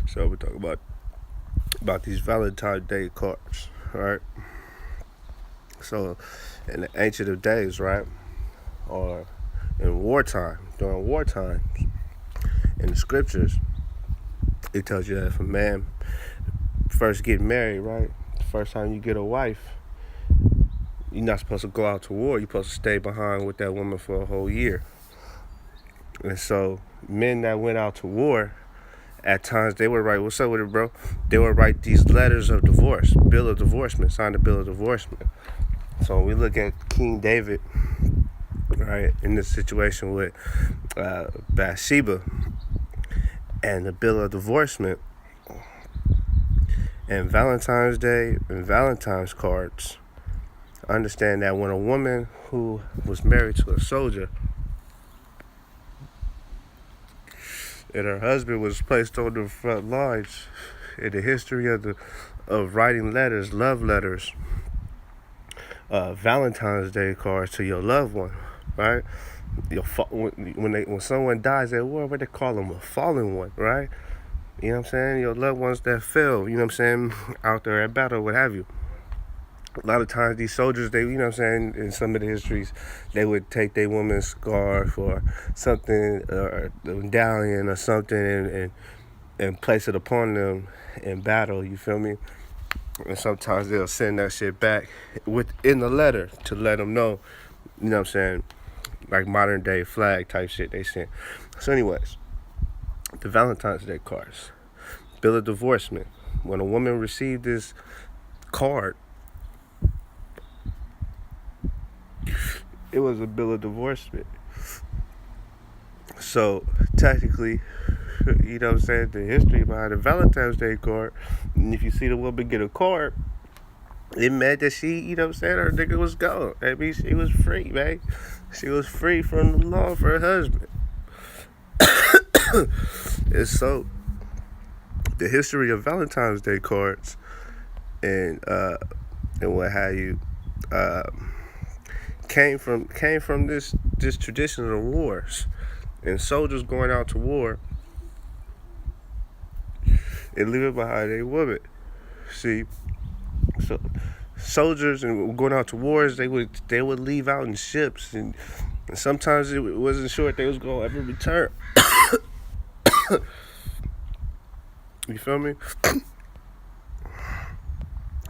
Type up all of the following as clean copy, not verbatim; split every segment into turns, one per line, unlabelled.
So we're talking about these Valentine Day cards, right? So in the ancient of days, right, or in wartime, during wartime, in the scriptures, it tells you that if a man first get married, right, the first time you get a wife, you're not supposed to go out to war. You're supposed to stay behind with that woman for a whole year. And so men that went out to war, at times they would write, "What's up with it, bro?" They would write these letters of divorce, bill of divorcement, sign the bill of divorcement. So when we look at King David, right, in this situation with Bathsheba and the bill of divorcement and Valentine's Day and Valentine's cards, understand that when a woman who was married to a soldier and her husband was placed on the front lines in the history of writing letters, love letters, Valentine's Day cards to your loved one, right? When someone dies at war, what they call them, a fallen one, right? You know what I'm saying? Your loved ones that fell, you know what I'm saying, out there at battle, what have you. A lot of times these soldiers, they, you know what I'm saying, in some of the histories, they would take their woman's scarf or something, or a medallion or something, and place it upon them in battle, you feel me? And sometimes they'll send that shit back within the letter to let them know, you know what I'm saying, like modern day flag type shit they sent. So anyways, the Valentine's Day cards, bill of divorcement. When a woman received this card, it was a bill of divorcement. So technically, you know what I'm saying, the history behind the Valentine's Day card, and if you see the woman get a card, it meant that she, you know what I'm saying, her nigga was gone. That means she was free, man. She was free from the law for her husband. And so, the history of Valentine's Day cards and what have you came from this tradition of wars and soldiers going out to war and leaving behind a woman. See, so soldiers and going out to wars, they would leave out in ships, and sometimes it wasn't sure if they was gonna ever return. You feel me?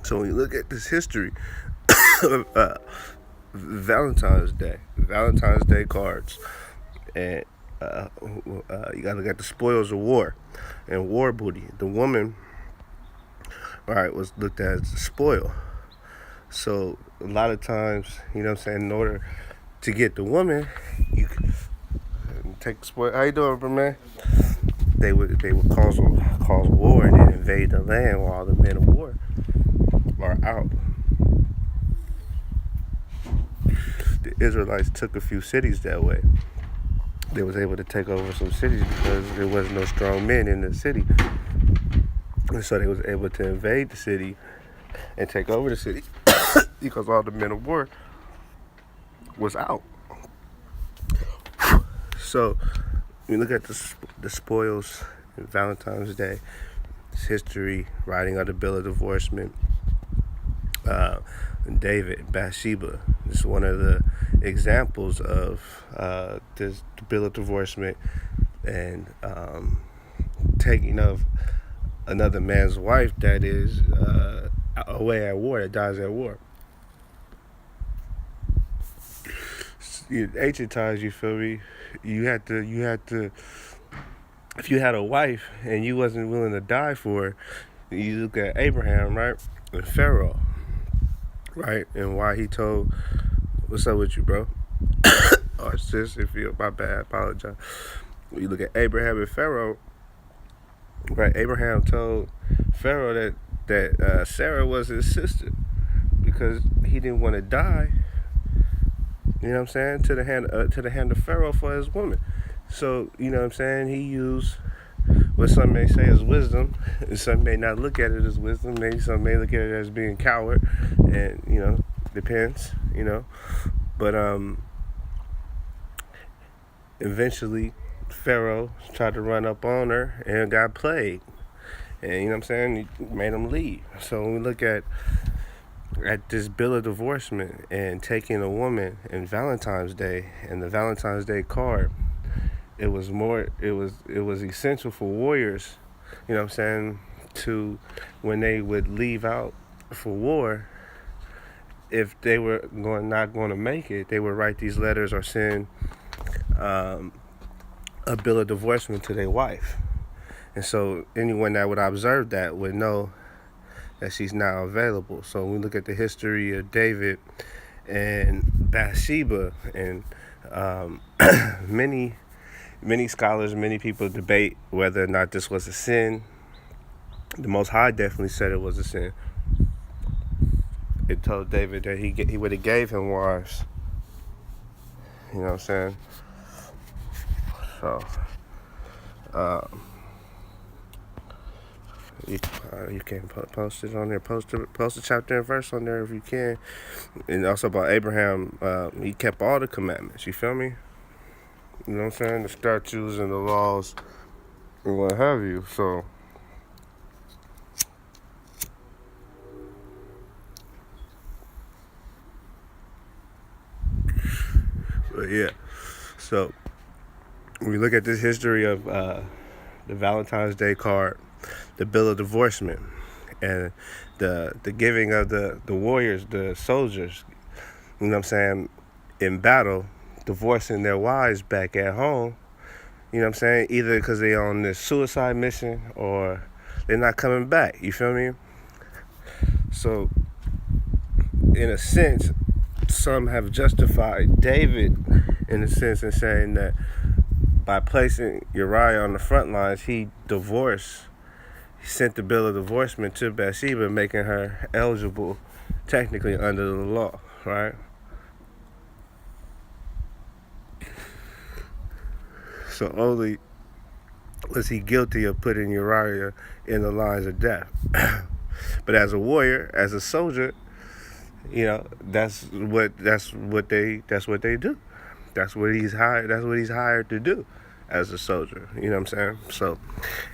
So when you look at this history of Valentine's Day cards, and you gotta look at the spoils of war and war booty. The woman, all right, was looked at as a spoil. So a lot of times, you know what I'm saying, in order to get the woman, you take the spoil. How you doing, bro, man? They would cause war and then invade the land while the men of war are out. The Israelites took a few cities that way. They was able to take over some cities because there was no strong men in the city. And so they was able to invade the city and take over the city because all the men of war was out. So when you look at the spoils in Valentine's Day, its history, writing of the bill of divorcement, David, Bathsheba. This is one of the examples of this bill of divorcement and taking of another man's wife that is away at war, that dies at war. In ancient times, you feel me? You had to. If you had a wife and you wasn't willing to die for her, you look at Abraham, right, and Pharaoh, right, and why he told, "What's up with you, bro?" Or sis, if you, my bad, I apologize. When you look at Abraham and Pharaoh, right, Abraham told Pharaoh that Sarah was his sister because he didn't want to die. You know what I'm saying? To the hand of Pharaoh for his woman. So, you know what I'm saying? He used what some may say is wisdom, and some may not look at it as wisdom. Maybe some may look at it as being coward, and, you know, depends, you know. But eventually, Pharaoh tried to run up on her and got plagued. And you know what I'm saying? He made him leave. So when we look at this bill of divorcement and taking a woman in Valentine's Day and the Valentine's Day card, it was essential for warriors, you know what I'm saying, to when they would leave out for war, if they were not going to make it, they would write these letters or send um, a bill of divorcement to their wife. And so anyone that would observe that would know that she's now available. So when we look at the history of David and Bathsheba, and um, many scholars, many people debate whether or not this was a sin. The Most High definitely said it was a sin. It told David that he would have gave him wives. You know what I'm saying? So you can post it on there. Post a chapter and verse on there if you can. And also about Abraham, he kept all the commandments. You feel me? You know what I'm saying? The statutes and the laws and what have you. So but yeah. So when we look at this history of the Valentine's Day card, the bill of divorcement, and the giving of the warriors, the soldiers, you know what I'm saying, in battle, divorcing their wives back at home, you know what I'm saying, either because they're on this suicide mission or they're not coming back, you feel me? So, in a sense, some have justified David in a sense in saying that by placing Uriah on the front lines, he sent the bill of divorcement to Bathsheba, making her eligible technically under the law, right? So only was he guilty of putting Uriah in the lines of death. But as a warrior, as a soldier, you know, that's what they do. That's what he's hired to do as a soldier. You know what I'm saying? So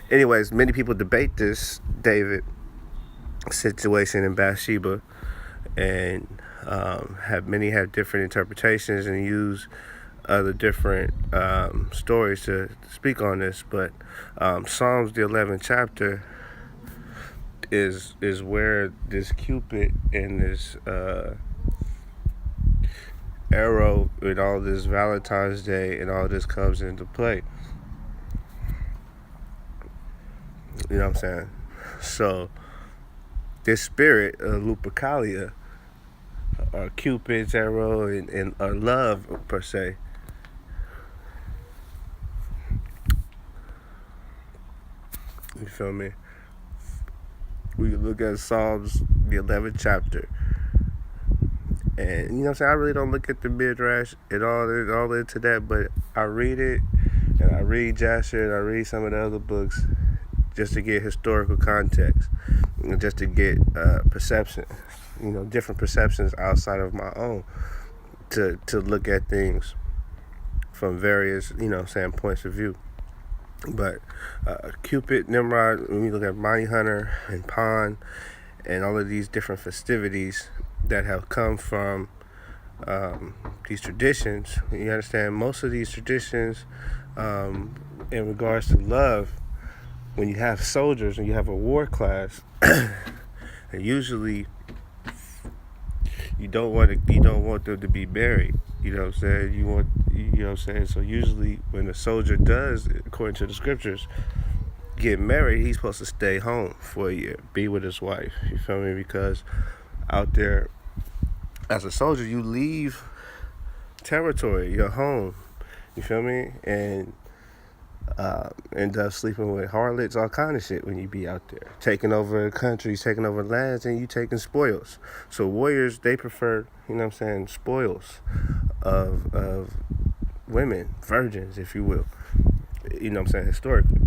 anyways, many people debate this David situation in Bathsheba, and have different interpretations and use other different stories to speak on this. But Psalms the 11th chapter is where this Cupid and this arrow with all this Valentine's Day and all this comes into play. You know what I'm saying? So this spirit, Lupercalia, or Cupid's arrow, and or love per se, you feel me? We look at Psalms the 11th chapter, and you know what I'm saying, I really don't look at the midrash and all into that, but I read it, and I read Jasher, and I read some of the other books just to get historical context, and just to get perception, different perceptions outside of my own, to look at things from various, points of view. But Cupid, Nimrod, when we look at Bounty Hunter and Pawn, and all of these different festivities that have come from these traditions, you understand, most of these traditions in regards to love, when you have soldiers and you have a war class, and usually you don't want them to be married. You know what I'm saying? You know what I'm saying? So usually when a soldier does, according to the scriptures, get married, he's supposed to stay home for a year, be with his wife. You feel me? Because out there, as a soldier, you leave territory, your home. You feel me? And end up sleeping with harlots, all kind of shit when you be out there. Taking over countries, taking over lands, and you taking spoils. So warriors, they prefer, spoils of women, virgins, if you will. Historically.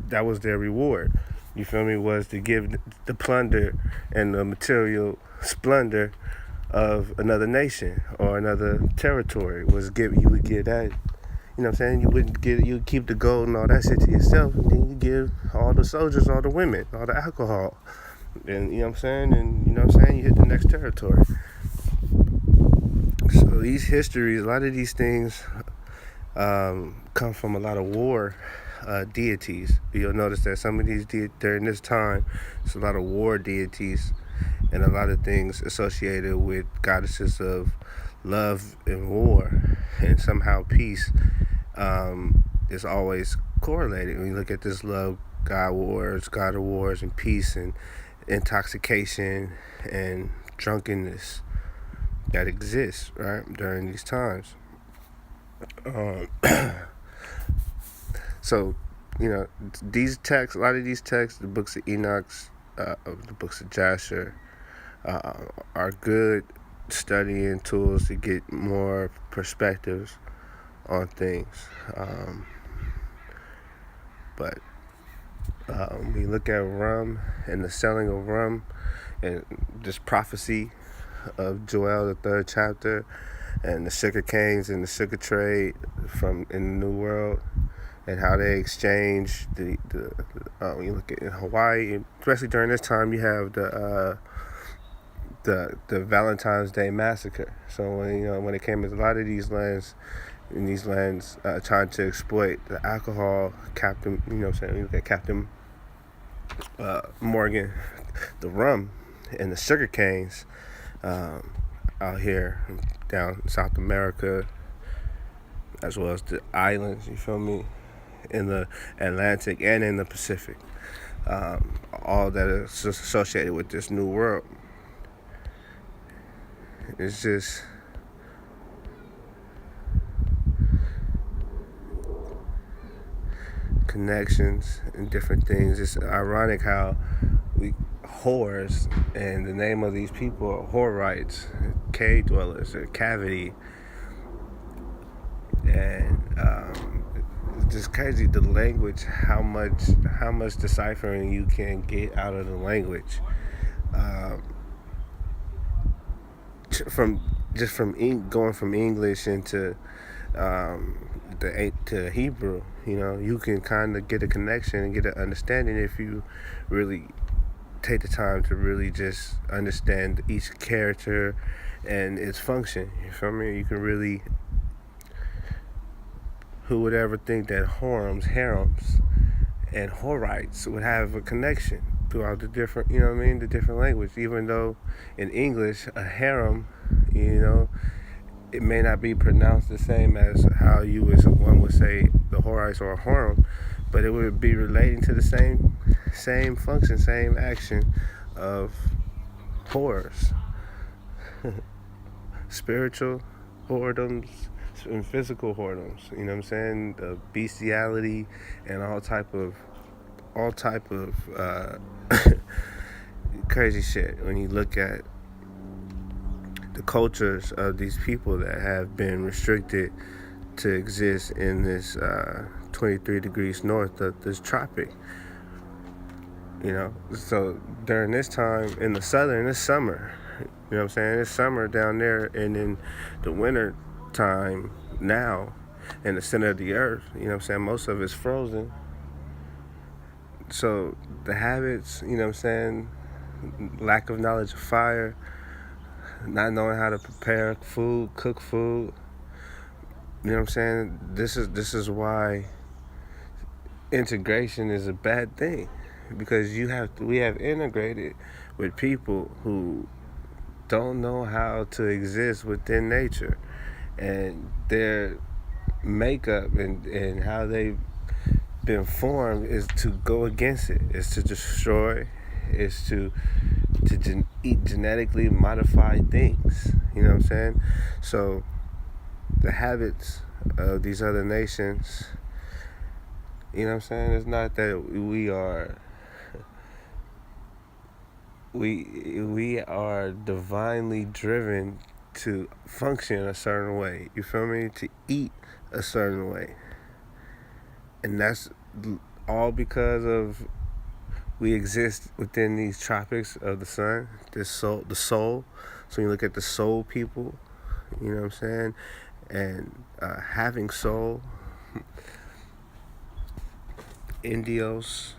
That was their reward. You feel me? Was to give the plunder and the material splendor of another nation or another territory. You would give that, You know what I'm saying? You wouldn't get you keep the gold and all that shit to yourself, and then you give all the soldiers, all the women, all the alcohol, and you know what I'm saying? And you know what I'm saying? You hit the next territory. So these histories, a lot of these things come from a lot of war deities. You'll notice that some of these during this time, it's a lot of war deities and a lot of things associated with goddesses of love and war, and somehow peace is always correlated. When you look at this love, God of wars, and peace, and intoxication, and drunkenness that exists right during these times. Um, so, you know, these texts, a lot of these texts, the books of Enoch, the books of Jasher, uh, are good studying tools to get more perspectives on things. But we look at rum and the selling of rum and this prophecy of Joel, the third chapter, and the sugar canes and the sugar trade from in the New World, and how they exchange when you look at in Hawaii, especially during this time, you have the Valentines Day massacre. So when it came to a lot of these lands, in these lands trying to exploit the alcohol, Captain, you know what I'm saying, you look at Captain Morgan, the rum, and the sugar canes out here down in South America, as well as the islands, you feel me, in the Atlantic and in the Pacific. All that is associated with this new world. It's just connections and different things. It's ironic how we whores, and the name of these people are Horites, cave dwellers, or cavity, and it's just crazy the language, how much deciphering you can get out of the language, from going from English into to Hebrew. You know, you can kind of get a connection and get an understanding if you really take the time to really just understand each character and its function. You feel me? You can really, who would ever think that harems, and horites would have a connection throughout the different, you know what I mean, the different language. Even though in English, a harem, you know, it may not be pronounced the same as how one would say the horites or a harem, but it would be relating to the same function, same action of horrors, spiritual whoredoms and physical whoredoms. You know what I'm saying? The bestiality and all type of crazy shit. When you look at the cultures of these people that have been restricted to exist in this 23 degrees north of this tropic. You know, so during this time in the southern, it's summer. You know what I'm saying? It's summer down there, and in the winter time now, in the center of the earth, you know what I'm saying? Most of it's frozen. So the habits, you know what I'm saying? Lack of knowledge of fire, not knowing how to prepare food, cook food. You know what I'm saying? This is why integration is a bad thing, because we have integrated with people who don't know how to exist within nature, and their makeup and how they've been formed is to go against it, is to destroy, is to eat genetically modified things. You know what I'm saying? So the habits of these other nations, you know what I'm saying? It's not that we are divinely driven to function a certain way. You feel me? To eat a certain way. And that's all because of we exist within these tropics of the sun, the soul. So you look at the soul people, you know what I'm saying? And having soul, Indios,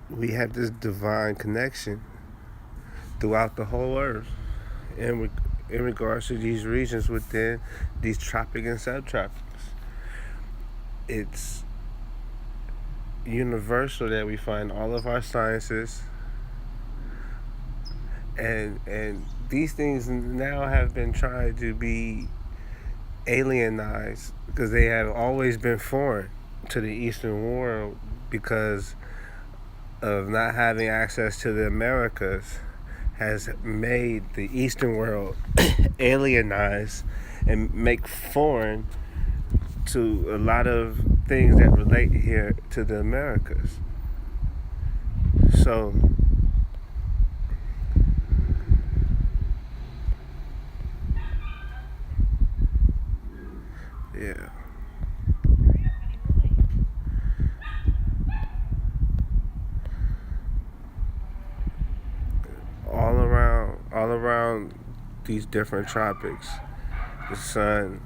we have this divine connection throughout the whole earth in regards to these regions within these tropic and subtropics. It's universal that we find all of our sciences, and these things now have been tried to be alienized because they have always been foreign to the Eastern world because of not having access to the Americas has made the Eastern world alienize and make foreign to a lot of things that relate here to the Americas. So, yeah, all around these different tropics, the sun,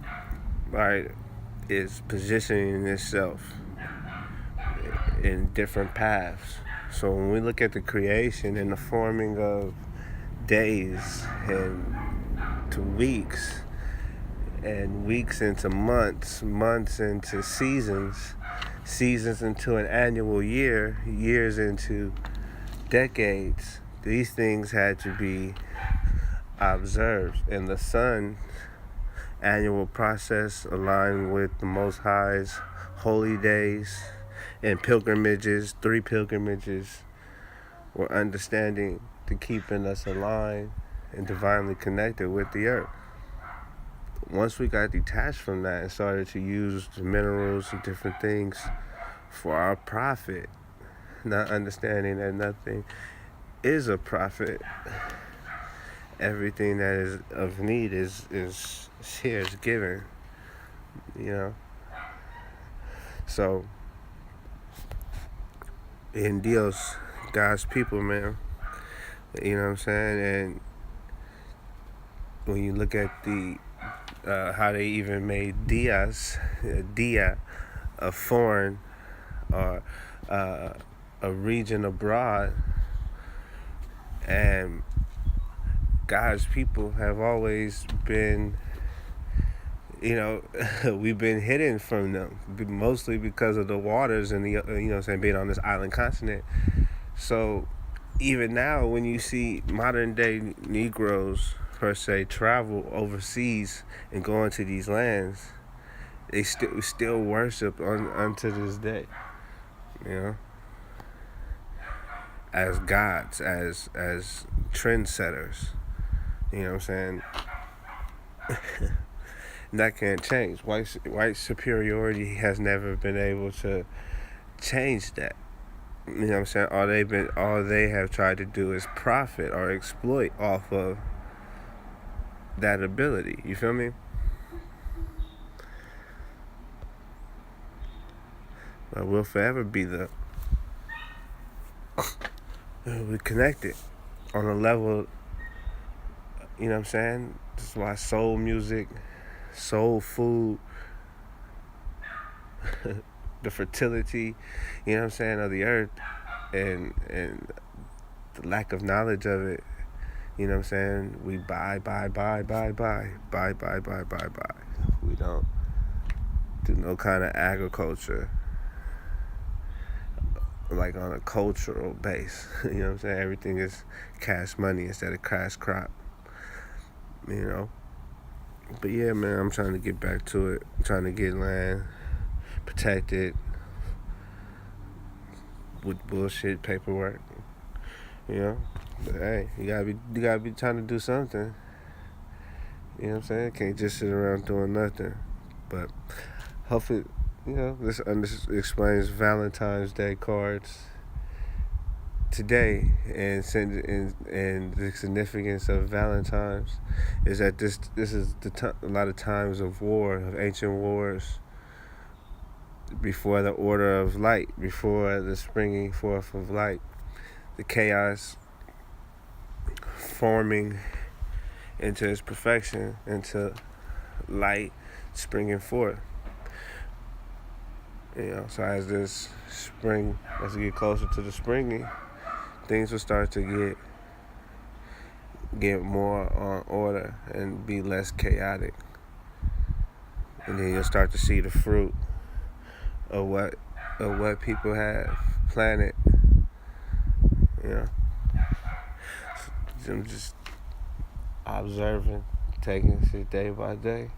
right, is positioning itself in different paths. So when we look at the creation and the forming of days and to weeks, and weeks into months, months into seasons, seasons into an annual year, years into decades, these things had to be observed. And the sun annual process aligned with the Most High's holy days and pilgrimages, 3 pilgrimages, were understanding to keeping us aligned and divinely connected with the earth. Once we got detached from that and started to use the minerals and different things for our profit, not understanding that nothing is a profit, everything that is of need is here, is given, you know. So in Dios, God's people, man, you know what I'm saying? And when you look at the how they even made dias, dia, a foreign or a region abroad, and God's people have always been, you know, we've been hidden from them, mostly because of the waters and the, you know what I'm saying, being on this island continent. So even now, when you see modern day Negroes, per se, travel overseas and go into these lands, they still worship unto this day, you know, as gods, as trendsetters. You know what I'm saying? That can't change. White superiority has never been able to change that. You know what I'm saying? All they have tried to do is profit or exploit off of that ability. You feel me? But we'll forever be we connected on a level. You know what I'm saying? That's why soul music, soul food, the fertility, you know what I'm saying, of the earth, and the lack of knowledge of it. You know what I'm saying? We buy. We don't do no kind of agriculture, like on a cultural base. You know what I'm saying? Everything is cash money instead of cash crop. You know? But yeah, man, I'm trying to get back to it. I'm trying to get land protected with bullshit paperwork. You know? But hey, you gotta be trying to do something. You know what I'm saying? Can't just sit around doing nothing. But hopefully, you know, this explains Valentine's Day cards today, and the significance of Valentine's is that this is a lot of times of war, of ancient wars, before the order of light, before the springing forth of light, the chaos forming into its perfection, into light springing forth. So as this spring, as we get closer to the springing, things will start to get more on order and be less chaotic. And then you'll start to see the fruit of what people have planted. You know, I'm just observing, taking shit day by day,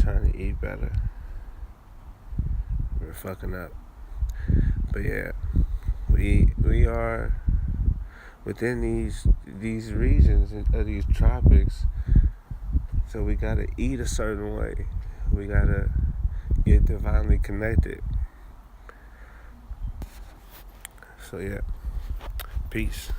trying to eat better. We're fucking up, but yeah, we are within these regions of these tropics. So we gotta eat a certain way. We gotta get divinely connected. So yeah, peace.